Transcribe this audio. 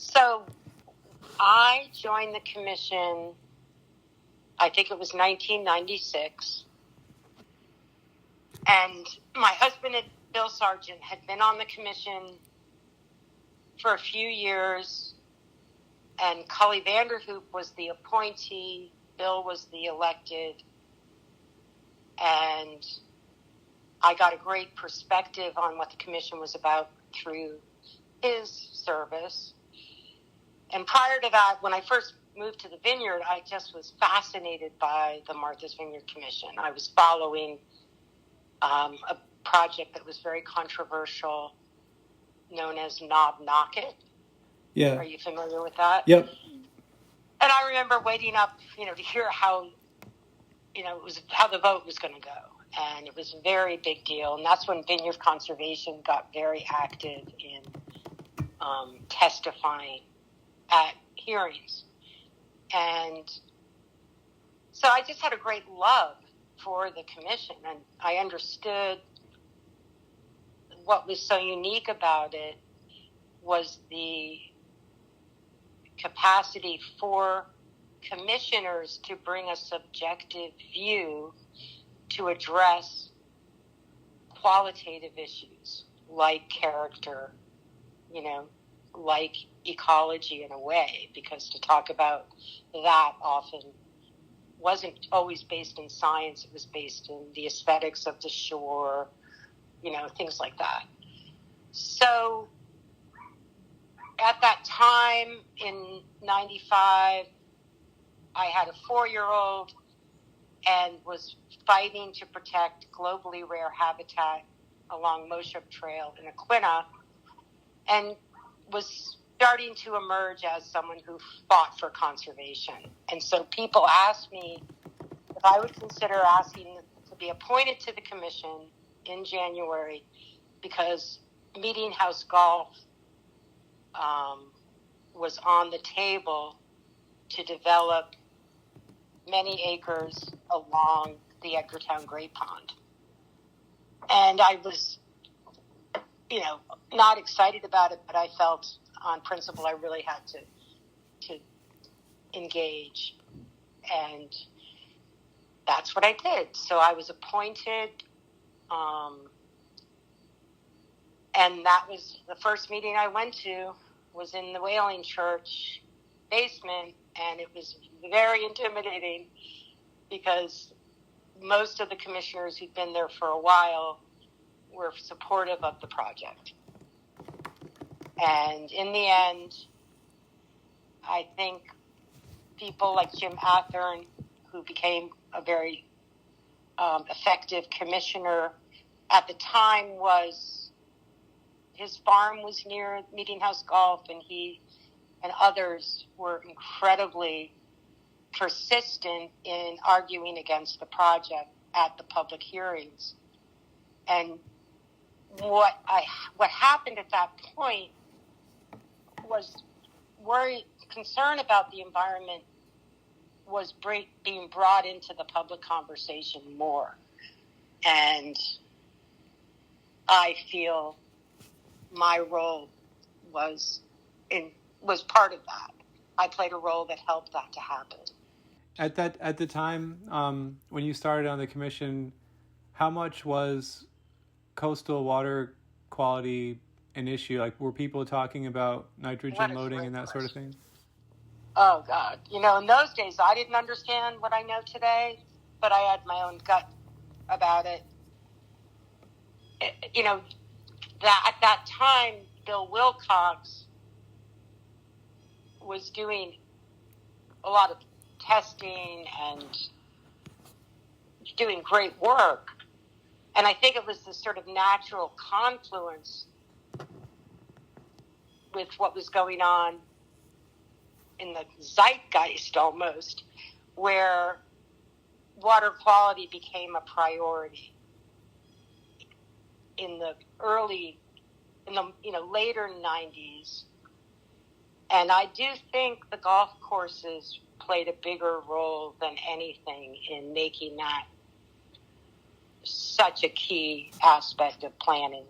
So I joined the commission, I think it was 1996. And my husband, Bill Sargent, had been on the commission for a few years. And Cully Vanderhoop was the appointee. Bill was the elected. And I got a great perspective on what the commission was about through his service. And prior to that, when I first moved to the Vineyard, I just was fascinated by the Martha's Vineyard Commission. I was following a project that was very controversial, known as Knob Knock It. Yeah. Are you familiar with that? Yep. And I remember waiting up, to hear how, it was how the vote was going to go. And it was a very big deal. And that's when Vineyard Conservation got very active in testifying at hearings. And so I just had a great love for the commission, and I understood what was so unique about it was the capacity for commissioners to bring a subjective view to address qualitative issues like character, like ecology in a way, because to talk about that often wasn't always based in science. It was based in the aesthetics of the shore, things like that. So at that time in 95, I had a 4-year-old and was fighting to protect globally rare habitat along Moshup Trail in Aquinnah, and was starting to emerge as someone who fought for conservation. And so people asked me if I would consider asking to be appointed to the commission in January, because Meeting House Golf was on the table to develop many acres along the Edgartown Great Pond. And I was, not excited about it, but I felt on principle I really had to engage. And that's what I did. So I was appointed, and that was the first meeting I went to, was in the Whaling Church basement, and it was very intimidating because most of the commissioners who'd been there for a while were supportive of the project. And in the end, I think people like Jim Athern, who became a very effective commissioner at the time, his farm was near Meeting House Golf, and he and others were incredibly persistent in arguing against the project at the public hearings. And what happened at that point was concern about the environment was being brought into the public conversation more. And I feel my role was part of that. I played a role that helped that to happen. At the time, when you started on the commission, how much was coastal water quality an issue? Like, were people talking about nitrogen loading and that sort of thing? Oh, God. In those days, I didn't understand what I know today, but I had my own gut about it. At that time, Bill Wilcox was doing a lot of testing and doing great work. And I think it was this sort of natural confluence with what was going on in the zeitgeist almost, where water quality became a priority in the later 90s. And I do think the golf courses played a bigger role than anything in making that such a key aspect of planning.